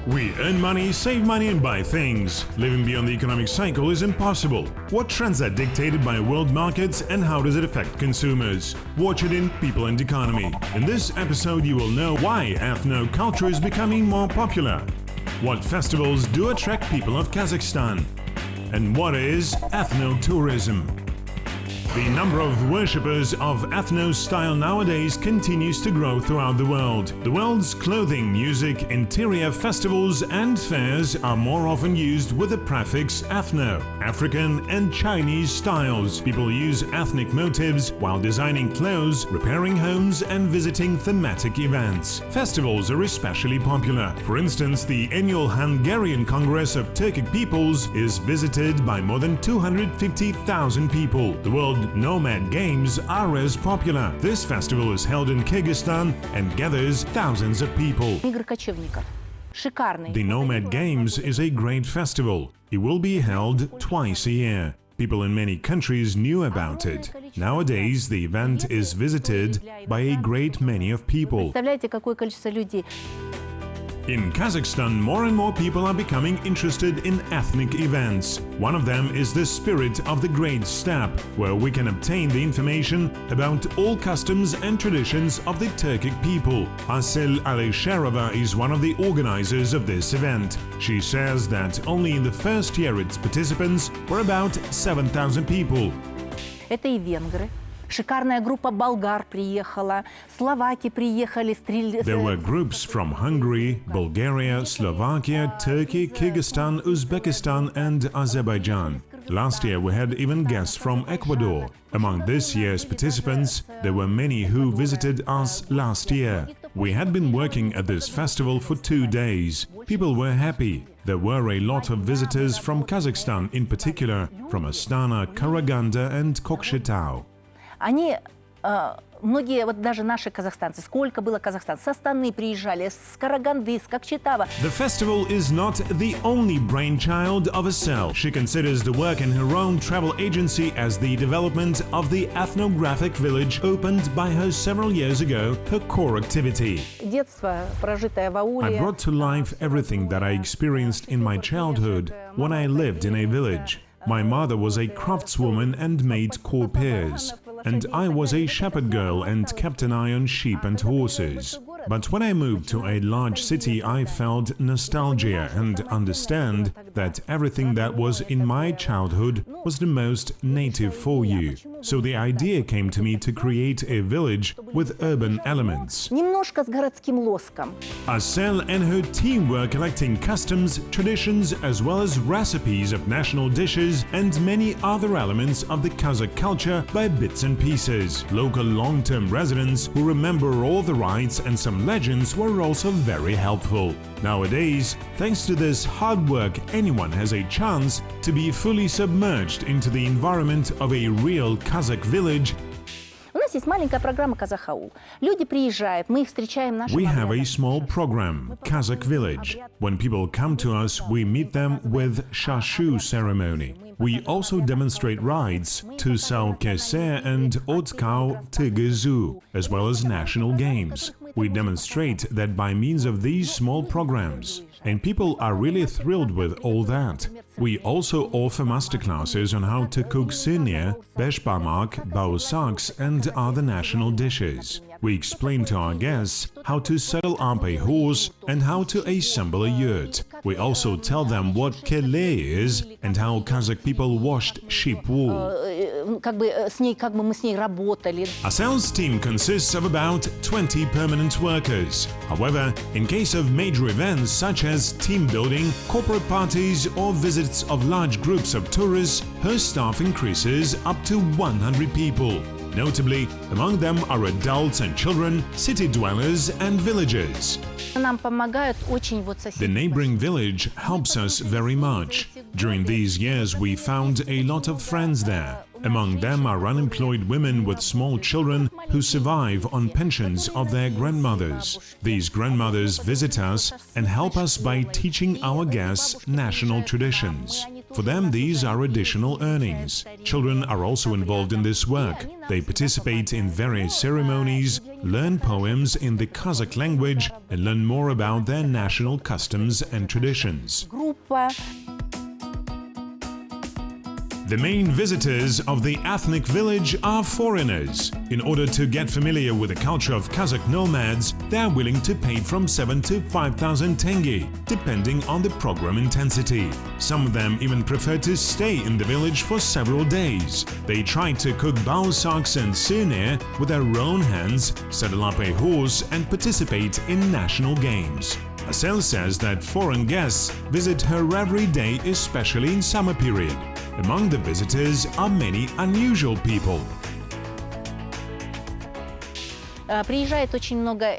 We earn money, save money and buy things. Living beyond the economic cycle is impossible. What trends are dictated by world markets and how does it affect consumers? Watch it in People and Economy. In this episode you will know why ethno-culture is becoming more popular, what festivals do attract people of Kazakhstan, and what is ethno-tourism. The number of worshippers of ethno style nowadays continues to grow throughout the world. The world's clothing, music, interior festivals and fairs are more often used with the prefix ethno, African and Chinese styles. People use ethnic motifs while designing clothes, repairing homes and visiting thematic events. Festivals are especially popular. For instance, the annual Hungarian Congress of Turkic Peoples is visited by more than 250,000 people. The World Nomad Games are as popular. This festival is held in Kyrgyzstan and gathers thousands of people. The Nomad Games is a great festival. It will be held twice a year. People in many countries knew about it. Nowadays, the event is visited by a great many of people. In Kazakhstan, more and more people are becoming interested in ethnic events. One of them is the Spirit of the Great Steppe, where we can obtain the information about all customs and traditions of the Turkic people. Asel Alisherova is one of the organizers of this event. She says that only in the first year its participants were about 7,000 people. Это и венгры. Шикарная группа болгар приехала, словаки приехали. There were groups from Hungary, Bulgaria, Slovakia, Turkey, Kyrgyzstan, Uzbekistan and Azerbaijan. Last year we had even guests from Ecuador. Among this year's participants, there were many who visited us last year. We had been working at this festival for 2 days. People were happy. There were a lot of visitors from Kazakhstan, in particular from Astana, Karaganda and Kokshetau. Они, многие, вот даже наши казахстанцы, сколько было казахстанцев, с Астаны приезжали, с Караганды, с Кокчетава. The festival is not the only brainchild of Asel. She considers the work in her own travel agency as the development of the ethnographic village opened by her several years ago, her core activity. Детство, прожитое в ауле. I brought to life everything that I experienced in my childhood when I lived in a village. My mother was a craftswoman and made courtiers, and I was a shepherd girl and kept an eye on sheep and horses. But when I moved to a large city, I felt nostalgia and understand that everything that was in my childhood was the most native for you. So the idea came to me to create a village with urban elements. Немножко с городским лоском. Asel and her team were collecting customs, traditions, as well as recipes of national dishes and many other elements of the Kazakh culture by bits and pieces. Local long-term residents who remember all the rites and some legends were also very helpful. Nowadays, thanks to this hard work, anyone has a chance to be fully submerged into the environment of a real Kazakh village. У нас есть маленькая программа Казахаул. Люди приезжают, мы их встречаем нашим. We have a small program, Kazakh Village. When people come to us, we meet them with shashu ceremony. We also demonstrate rides to Saukese and Otskau Tegezu, as well as national games. We demonstrate that by means of these small programs, and people are really thrilled with all that. We also offer masterclasses on how to cook sinia, beshbamak, bausaks and other national dishes. We explain to our guests how to saddle up a horse and how to assemble a yurt. We also tell them what kele is and how Kazakh people washed sheep wool. Asel's team consists of about 20 permanent workers. However, in case of major events such as team building, corporate parties or visits of large groups of tourists, her staff increases up to 100 people. Notably, among them are adults and children, city dwellers and villagers. The neighboring village helps us very much. During these years we found a lot of friends there. Among them are unemployed women with small children who survive on pensions of their grandmothers. These grandmothers visit us and help us by teaching our guests national traditions. For them, these are additional earnings. Children are also involved in this work. They participate in various ceremonies, learn poems in the Kazakh language, and learn more about their national customs and traditions. The main visitors of the ethnic village are foreigners. In order to get familiar with the culture of Kazakh nomads, they are willing to pay from 7 to 5,000 tenge, depending on the program intensity. Some of them even prefer to stay in the village for several days. They try to cook bausaks and sirne with their own hands, saddle up a horse and participate in national games. Asel says that foreign guests visit her every day, especially in summer period. Among the visitors are many unusual people. Приезжает очень много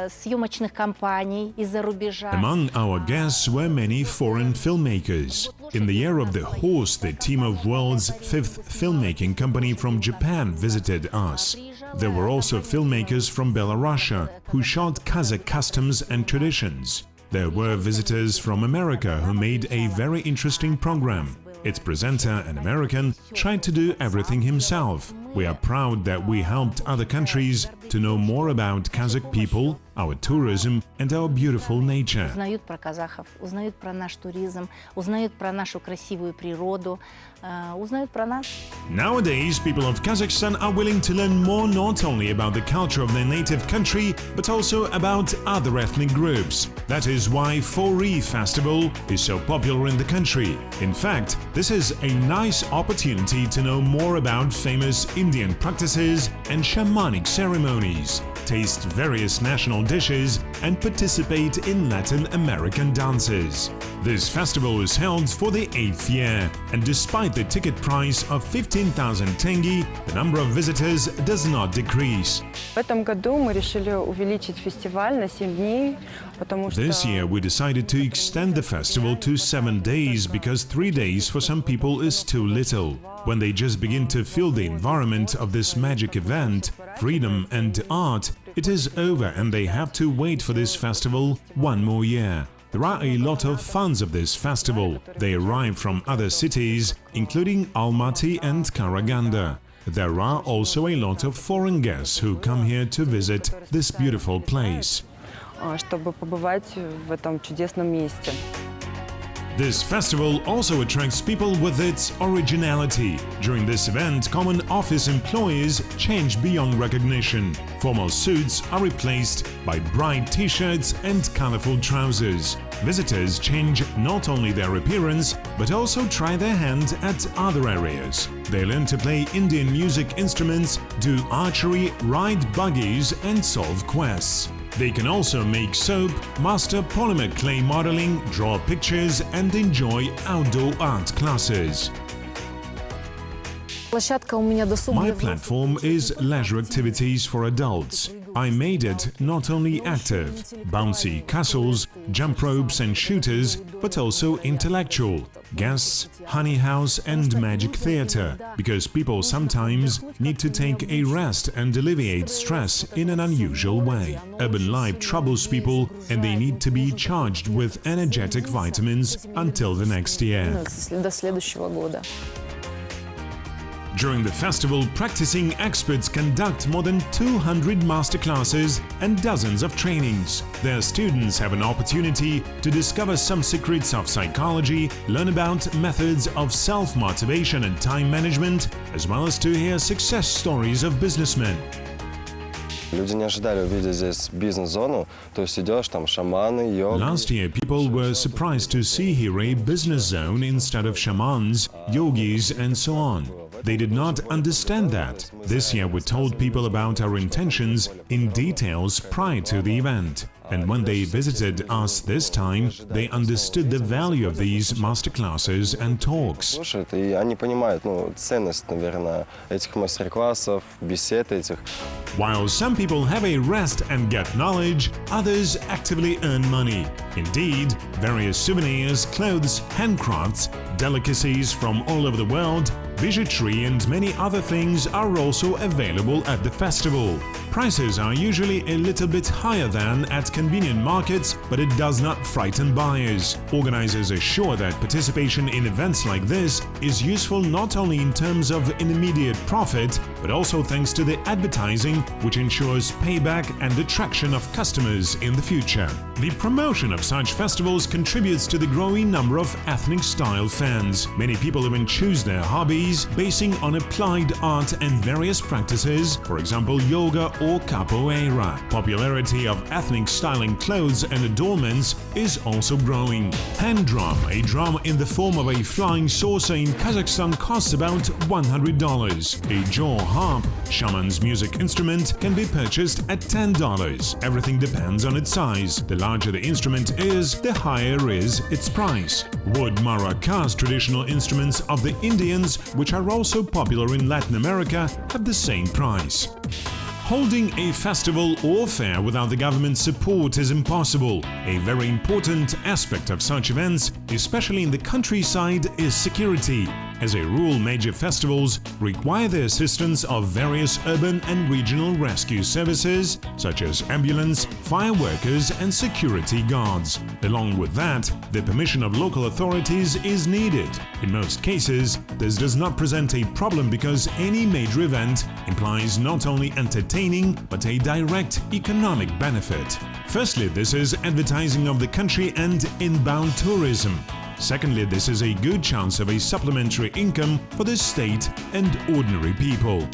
съемочных компаний из-за рубежа. Among our guests were many foreign filmmakers. In the year of the horse, the team of world's 5th filmmaking company from Japan visited us. There were also filmmakers from Belarus who shot Kazakh customs and traditions. There were visitors from America who made a very interesting program. Its presenter, an American, tried to do everything himself. We are proud that we helped other countries to know more about Kazakh people, our tourism and our beautiful nature. Узнают про казахов, узнают про наш туризм, узнают про нашу красивую природу, узнают про нас. Nowadays, people of Kazakhstan are willing to learn more not only about the culture of their native country, but also about other ethnic groups. That is why Fori Festival is so popular in the country. In fact, this is a nice opportunity to know more about famous Indian practices and shamanic ceremonies, taste various national dishes and participate in Latin American dances. This festival is held for the 8th year, and despite the ticket price of 15,000 tenge, the number of visitors does not decrease. В этом году мы решили увеличить фестиваль на 7 дней, потому что This year we decided to extend the festival to 7 days because 3 days for some people is too little. When they just begin to feel the environment of this magic event, freedom and art, it is over and they have to wait for this festival one more year. There are a lot of fans of this festival. They arrive from other cities, including Almaty and Karaganda. There are also a lot of foreign guests who come here to visit this beautiful place. чтобы побывать в этом чудесном месте. This festival also attracts people with its originality. During this event, common office employees change beyond recognition. Formal suits are replaced by bright t-shirts and colorful trousers. Visitors change not only their appearance, but also try their hand at other areas. They learn to play Indian music instruments, do archery, ride buggies and solve quests. They can also make soap, master polymer clay modeling, draw pictures and enjoy outdoor art classes. My platform is leisure activities for adults. I made it not only active, bouncy castles, jump ropes and shooters, but also intellectual, guests, honey house and magic theatre, because people sometimes need to take a rest and alleviate stress in an unusual way. Urban life troubles people and they need to be charged with energetic vitamins until the next year. During the festival, practicing experts conduct more than 200 masterclasses and dozens of trainings. Their students have an opportunity to discover some secrets of psychology, learn about methods of self-motivation and time management, as well as to hear success stories of businessmen. Люди не ожидали увидеть здесь бизнес-зону, то есть идешь, там шаманы, йога. Last year, people were surprised to see here a business zone instead of shamans, yogis and so on. They did not understand that. This year we told people about our intentions in details prior to the event. And when they visited us this time, they understood the value of these masterclasses and talks. И они понимают, ценность, наверное, этих мастер-классов, бесед этих. While some people have a rest and get knowledge, others actively earn money. Indeed, various souvenirs, clothes, handcrafts, delicacies from all over the world, bijouterie and many other things are also available at the festival. Prices are usually a little bit higher than at convenient markets, but it does not frighten buyers. Organizers assure that participation in events like this is useful not only in terms of an immediate profit, but also thanks to the advertising, which ensures payback and attraction of customers in the future. The promotion of such festivals contributes to the growing number of ethnic-style fans. Many people even choose their hobbies basing on applied art and various practices, for example yoga or capoeira. Popularity of ethnic styling clothes and adornments is also growing. Hand drum, a drum in the form of a flying saucer in Kazakhstan, costs about $100. A jaw harp, shaman's music instrument, can be purchased at $10. Everything depends on its size. The larger the instrument is, the higher is its price. Wood maracas, traditional instruments of the Indians, which are also popular in Latin America, have the same price. Holding a festival or fair without the government support is impossible. A very important aspect of such events, especially in the countryside, is security. As a rule, major festivals require the assistance of various urban and regional rescue services, such as ambulance, fire workers and security guards. Along with that, the permission of local authorities is needed. In most cases, this does not present a problem because any major event implies not only entertaining, but a direct economic benefit. Firstly, this is advertising of the country and inbound tourism. Secondly, this is a good chance of a supplementary income for the state and ordinary people.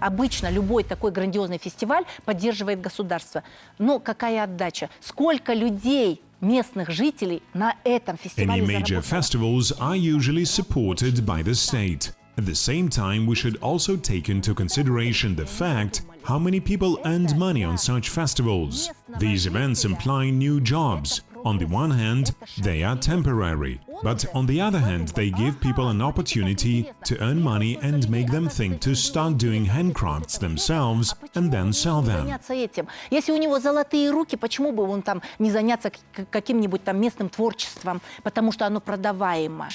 Обычно любой такой грандиозный фестиваль поддерживает государство. Но какая отдача? Сколько людей, местных жителей, на этом фестивале Any major заработало? festivals are usually supported by the state. At the same time, we should also take into consideration the fact how many people earned money on such festivals. These events imply new jobs. On the one hand, they are temporary, but on the other hand, they give people an opportunity to earn money and make them think to start doing handcrafts themselves and then sell them. Заняться этим. Если у него золотые руки, почему бы он там не заняться каким-нибудь там местным творчеством, потому что оно продаваемо.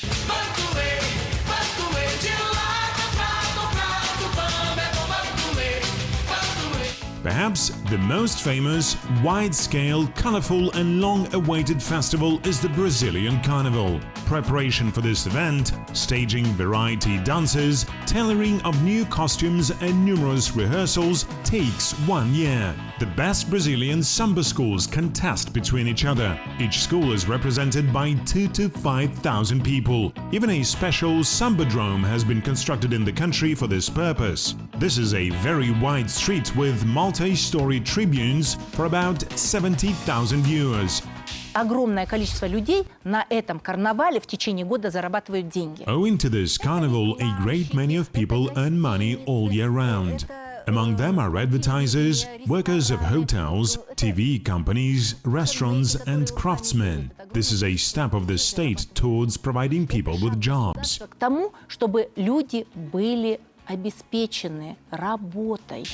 Perhaps the most famous, wide-scale, colorful and long-awaited festival is the Brazilian Carnival. Preparation for this event, staging variety dances, tailoring of new costumes and numerous rehearsals takes 1 year. The best Brazilian samba schools contest between each other. Each school is represented by 2,000 to 5,000 people. Even a special samba-drome has been constructed in the country for this purpose. This is a very wide street with multi-story tribunes for about 70,000 viewers. Огромное количество людей на этом карнавале в течение года зарабатывают деньги. Owing to this carnival, a great many of people earn money all year round. Among them are advertisers, workers of hotels, TV companies, restaurants and craftsmen. This is a step of the state towards providing people with jobs. К тому, чтобы люди были обеспечены работой.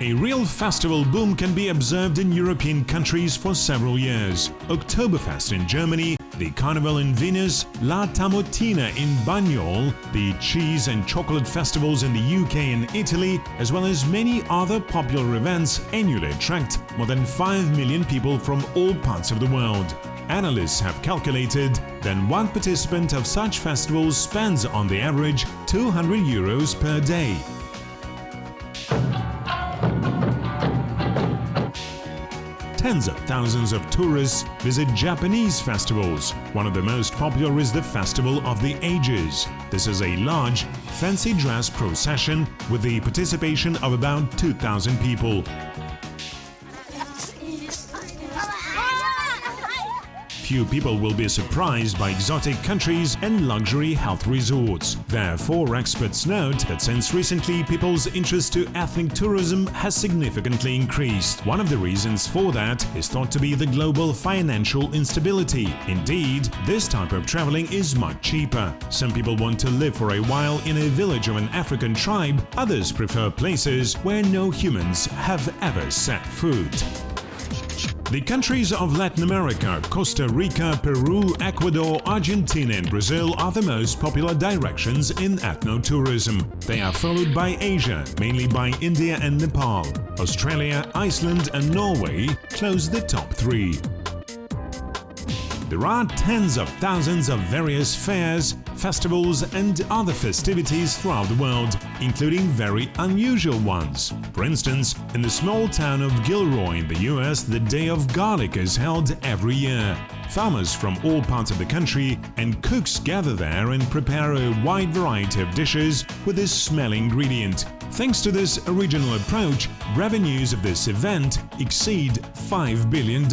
A real festival boom can be observed in European countries for several years. Oktoberfest in Germany, the Carnival in Venice, La Tamotina in Bagnol, the cheese and chocolate festivals in the UK and Italy, as well as many other popular events annually attract more than 5 million people from all parts of the world. Analysts have calculated that one participant of such festivals spends on the average €200 per day. Tens of thousands of tourists visit Japanese festivals. One of the most popular is the Festival of the Ages. This is a large, fancy dress procession with the participation of about 2,000 people. Few people will be surprised by exotic countries and luxury health resorts. Therefore, experts note that since recently people's interest to ethnic tourism has significantly increased. One of the reasons for that is thought to be the global financial instability. Indeed, this type of traveling is much cheaper. Some people want to live for a while in a village of an African tribe, others prefer places where no humans have ever set foot. The countries of Latin America, Costa Rica, Peru, Ecuador, Argentina and Brazil are the most popular directions in ethno-tourism. They are followed by Asia, mainly by India and Nepal. Australia, Iceland and Norway close the top 3. There are tens of thousands of various fairs, festivals and other festivities throughout the world, including very unusual ones. For instance, in the small town of Gilroy in the US, the Day of Garlic is held every year. Farmers from all parts of the country and cooks gather there and prepare a wide variety of dishes with this smelling ingredient. Thanks to this original approach, revenues of this event exceed $5 billion.